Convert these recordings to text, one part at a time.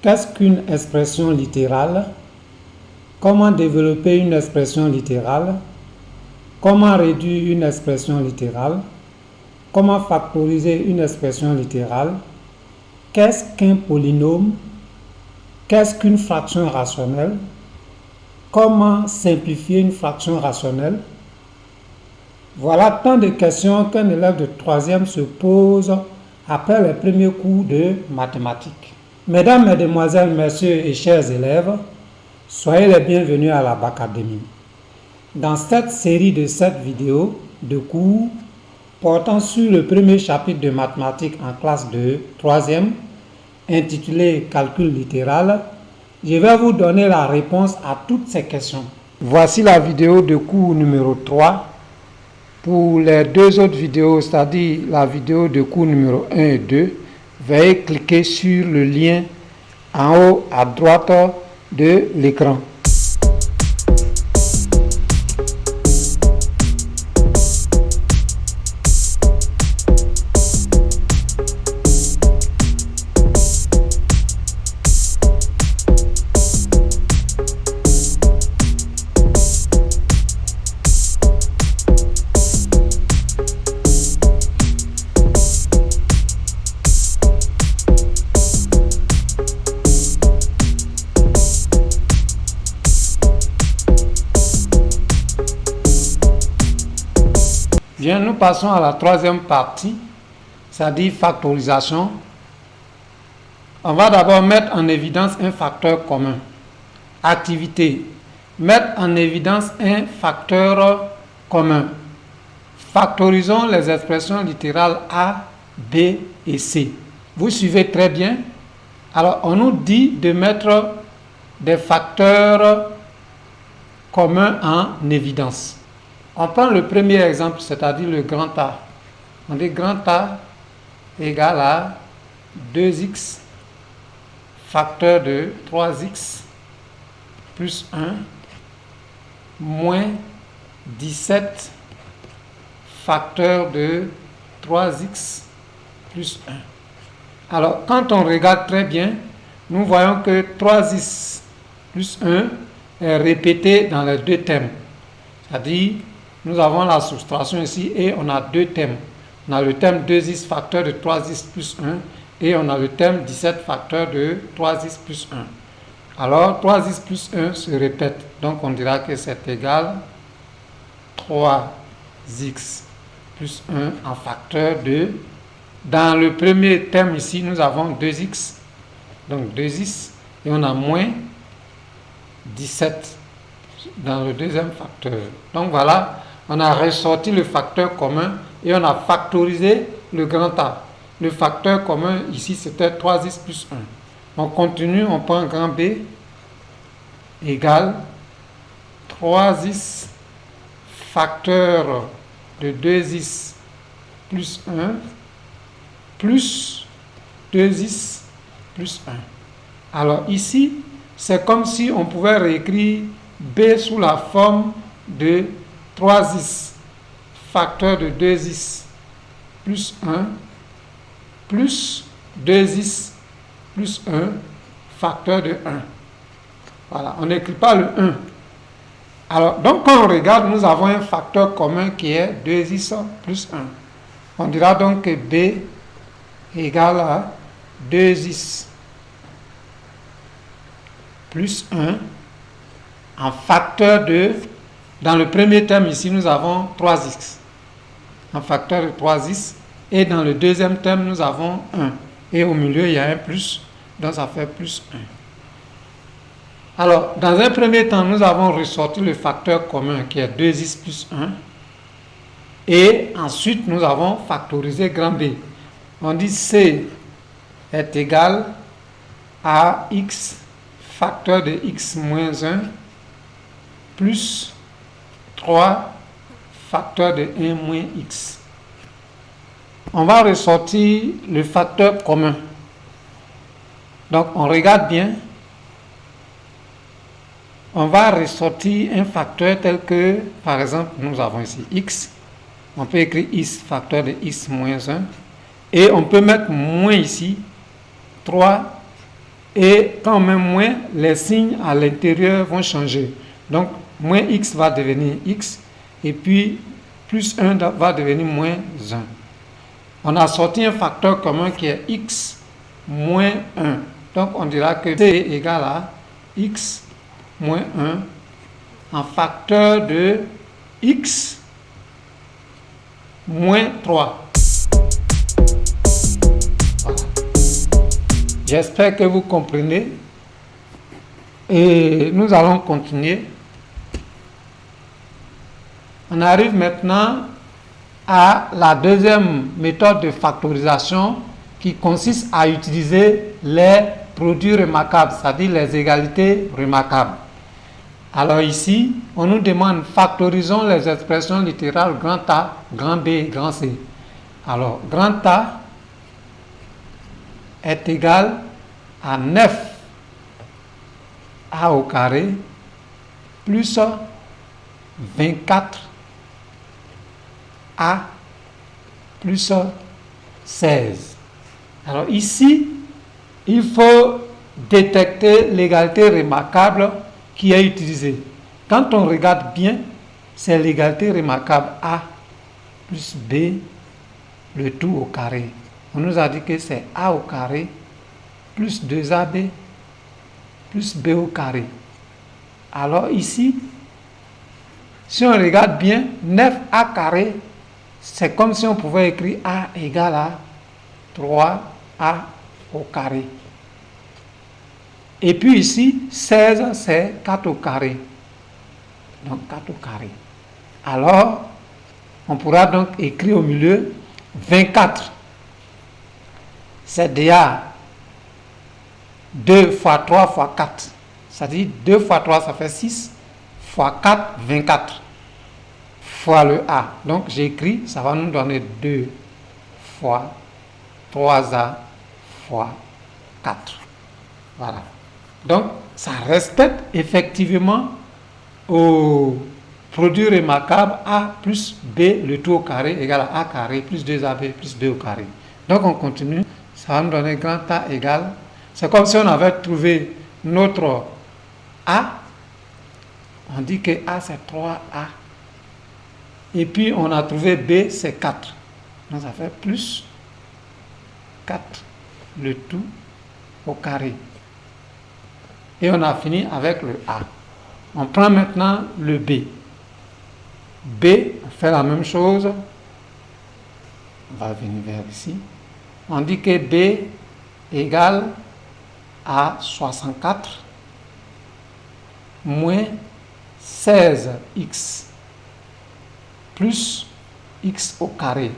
Qu'est-ce qu'une expression littérale? Comment développer une expression littérale? Comment réduire une expression littérale? Comment factoriser une expression littérale? Qu'est-ce qu'un polynôme? Qu'est-ce qu'une fraction rationnelle? Comment simplifier une fraction rationnelle? Voilà tant de questions qu'un élève de 3e se pose après les premiers cours de mathématiques. Mesdames, Mesdemoiselles, Messieurs et chers élèves, soyez les bienvenus à la Bacadémie. Dans cette série de 7 vidéos de cours portant sur le premier chapitre de mathématiques en classe de 3e, intitulé Calcul littéral, je vais vous donner la réponse à toutes ces questions. Voici la vidéo de cours numéro 3. Pour les deux autres vidéos, c'est-à-dire la vidéo de cours numéro 1 et 2, veuillez cliquer sur le lien en haut à droite de l'écran. Bien, nous passons à la troisième partie, c'est-à-dire factorisation. On va d'abord mettre en évidence un facteur commun. Activité. Mettre en évidence un facteur commun. Factorisons les expressions littérales A, B et C. Vous suivez très bien. Alors, on nous dit de mettre des facteurs communs en évidence. On prend le premier exemple, c'est-à-dire le grand A. On dit grand A égale à 2x facteur de 3x plus 1 moins 17 facteur de 3x plus 1. Alors, quand on regarde très bien, nous voyons que 3x plus 1 est répété dans les deux termes. C'est-à-dire, nous avons la soustraction ici et on a deux termes. On a le terme 2x facteur de 3x plus 1 et on a le terme 17 facteur de 3x plus 1. Alors 3x plus 1 se répète. Donc on dira que c'est égal 3x plus 1 en facteur de... Dans le premier terme ici, nous avons 2x. Donc 2x et on a moins 17 dans le deuxième facteur. Donc voilà. On a ressorti le facteur commun et on a factorisé le grand A. Le facteur commun ici c'était 3x plus 1. On continue, on prend grand B égale 3x facteur de 2x plus 1 plus 2x plus 1. Alors ici, c'est comme si on pouvait réécrire B sous la forme de 3x facteur de 2x plus 1 plus 2x plus 1 facteur de 1. Voilà, on n'écrit pas le 1. Alors, donc quand on regarde, nous avons un facteur commun qui est 2x plus 1. On dira donc que B égale à 2x plus 1 en facteur de... Dans le premier terme ici, nous avons 3x, un facteur de 3x. Et dans le deuxième terme, nous avons 1. Et au milieu, il y a un plus, donc ça fait plus 1. Alors, dans un premier temps, nous avons ressorti le facteur commun qui est 2x plus 1. Et ensuite, nous avons factorisé grand B. On dit C est égal à x facteur de x moins 1 plus 3 facteur de 1 moins x. On va ressortir le facteur commun. Donc, on regarde bien. On va ressortir un facteur tel que, par exemple, nous avons ici x. On peut écrire x facteur de x moins 1. Et on peut mettre moins ici, 3 Et quand on met moins, les signes à l'intérieur vont changer. Donc, moins x va devenir x. Et puis, plus 1 va devenir moins 1. On a sorti un facteur commun qui est x moins 1. Donc, on dira que c est égal à x moins 1 en facteur de x moins 3. Voilà. J'espère que vous comprenez. Et nous allons continuer. On arrive maintenant à la deuxième méthode de factorisation qui consiste à utiliser les produits remarquables, c'est-à-dire les égalités remarquables. Alors ici, on nous demande factorisons les expressions littérales grand A, grand B et grand C. Alors, grand A est égal à 9 A au carré plus 24 A plus 16. Alors ici, il faut détecter l'égalité remarquable qui est utilisée. Quand on regarde bien, c'est l'égalité remarquable A plus B, le tout au carré. On nous a dit que c'est A au carré plus 2AB plus B au carré. Alors ici, si on regarde bien, 9A carré, c'est comme si on pouvait écrire A égale à 3A au carré. Et puis ici, 16, c'est 4 au carré. Donc 4 au carré. Alors, on pourra donc écrire au milieu 24. C'est déjà 2 fois 3 fois 4. C'est-à-dire 2 fois 3, ça fait 6. Fois 4, 24. Fois le A. Donc j'écris, ça va nous donner 2 fois 3A fois 4. Voilà. Donc ça respecte effectivement au produit remarquable A plus B, le tout au carré, égale à A carré plus 2AB plus B au carré. Donc on continue, ça va nous donner grand A égale, c'est comme si on avait trouvé notre A, on dit que A c'est 3A, et puis on a trouvé B c'est 4, donc ça fait plus 4, le tout au carré. Et on a fini avec le A. On prend maintenant le B. B, on fait la même chose. On va venir vers ici. On dit que B égale à 64 moins 16x plus x au carré.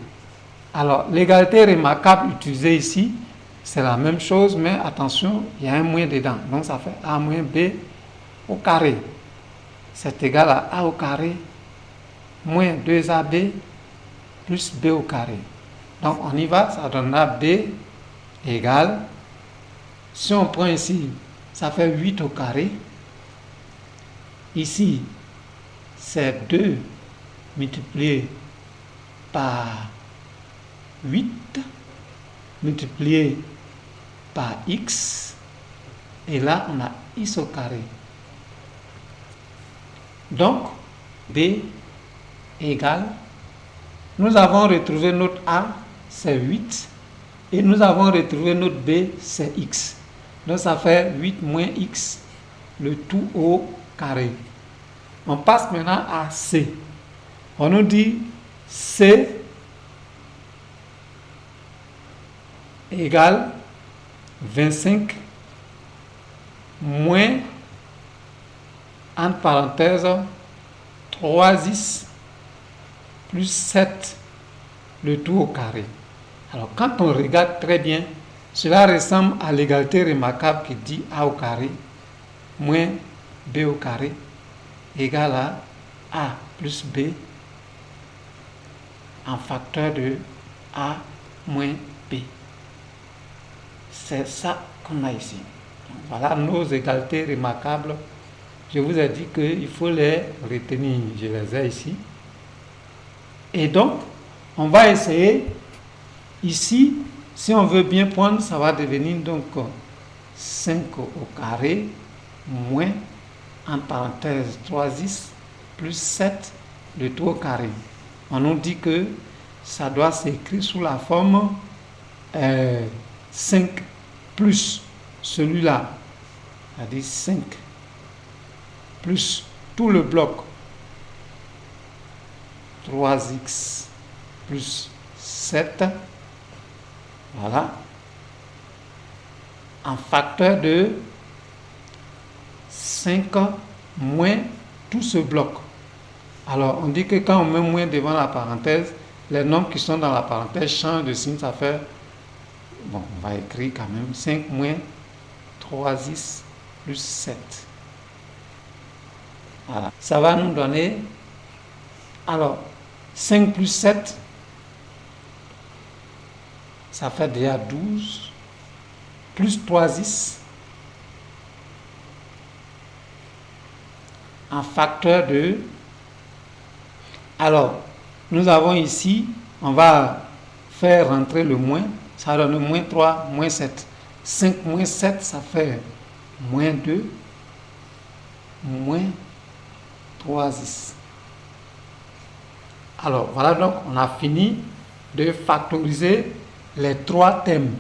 Alors, l'égalité remarquable utilisée ici, c'est la même chose, mais attention, il y a un moins dedans. Donc, ça fait A moins B au carré. C'est égal à A au carré moins 2AB plus B au carré. Donc, on y va, ça donnera B égale, si on prend ici, ça fait 8 au carré. Ici, c'est 2 multiplié par 8 multiplié par x, et là on a x au carré. Donc B égale, nous avons retrouvé notre A, c'est 8, et nous avons retrouvé notre B, c'est x. Donc ça fait 8 moins x, le tout au carré. On passe maintenant à C. On nous dit C égale 25 moins, entre parenthèses, 3x plus 7, le tout au carré. Alors quand on regarde très bien, cela ressemble à l'égalité remarquable qui dit A au carré moins B au carré égale à A plus B en facteur de A moins B. C'est ça qu'on a ici. Donc, voilà nos égalités remarquables. Je vous ai dit qu'il faut les retenir. Je les ai ici. Et donc, on va essayer ici. Si on veut bien prendre, ça va devenir donc 5 au carré moins, en parenthèse, 3x plus 7, le tout au carré. On nous dit que ça doit s'écrire sous la forme 5 plus celui-là, c'est-à-dire 5 plus tout le bloc 3x plus 7, voilà, en facteur de 5 moins tout ce bloc. Alors on dit que quand on met moins devant la parenthèse, les nombres qui sont dans la parenthèse changent de signe, ça fait, bon, on va écrire quand même 5 moins 3x plus 7. Voilà, ça va nous donner, alors 5 plus 7, ça fait déjà 12, plus 3x, en facteur de, alors nous avons ici, on va faire rentrer le moins, ça donne moins 3, moins 7. 5 moins 7, ça fait moins 2, moins 3x. Alors voilà, donc on a fini de factoriser les trois thèmes.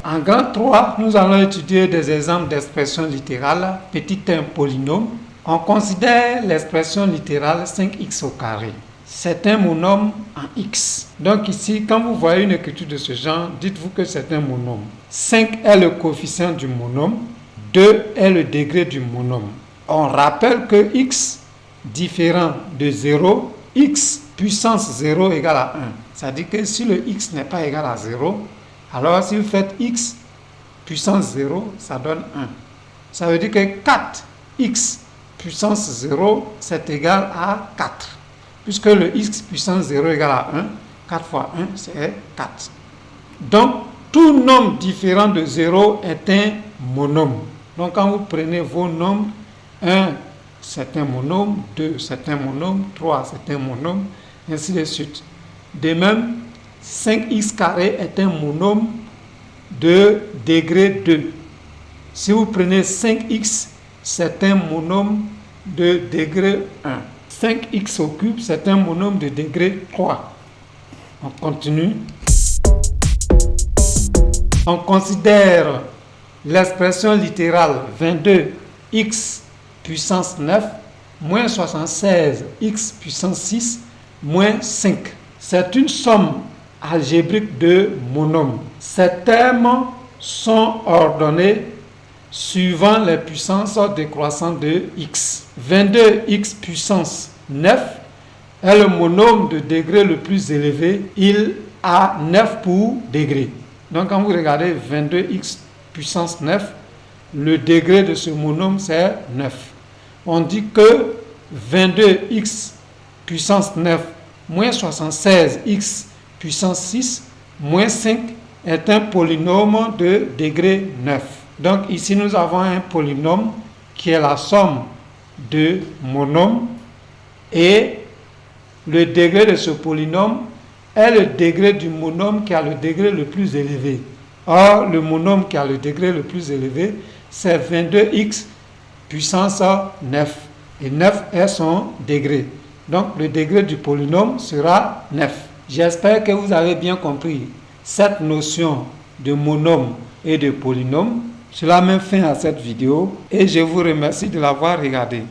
En grand 3, nous allons étudier des exemples d'expressions littérales. Petit 1, polynôme. On considère l'expression littérale 5x au carré. C'est un monôme en x. Donc ici, quand vous voyez une écriture de ce genre, dites-vous que c'est un monôme. 5 est le coefficient du monôme. 2 est le degré du monôme. On rappelle que x différent de 0, x puissance 0 égale à 1. C'est-à-dire que si le x n'est pas égal à 0, alors si vous faites x puissance 0, ça donne 1. Ça veut dire que 4x puissance 0, c'est égal à 4. Puisque le x puissance 0 égale à 1, 4 fois 1, c'est 4. Donc, tout nombre différent de 0 est un monôme. Donc, quand vous prenez vos nombres, 1, c'est un monôme, 2, c'est un monôme, 3, c'est un monôme, ainsi de suite. De même, 5x carré est un monôme de degré 2. Si vous prenez 5x, c'est un monôme de degré 1. 5x au cube, c'est un monôme de degré 3. On continue. On considère l'expression littérale 22x puissance 9 moins 76x puissance 6 moins 5. C'est une somme algébrique de monômes. Ces termes sont ordonnés suivant les puissances décroissantes de x. 22x puissance 9 est le monôme de degré le plus élevé. Il a 9 pour degré. Donc quand vous regardez 22x puissance 9, le degré de ce monôme c'est 9. On dit que 22x puissance 9 moins 76x puissance 6 moins 5 est un polynôme de degré 9. Donc ici nous avons un polynôme qui est la somme de monômes et le degré de ce polynôme est le degré du monôme qui a le degré le plus élevé. Or, le monôme qui a le degré le plus élevé, c'est 22x puissance 9. Et 9 est son degré. Donc, le degré du polynôme sera 9. J'espère que vous avez bien compris cette notion de monôme et de polynôme. Cela met fin à cette vidéo et je vous remercie de l'avoir regardée.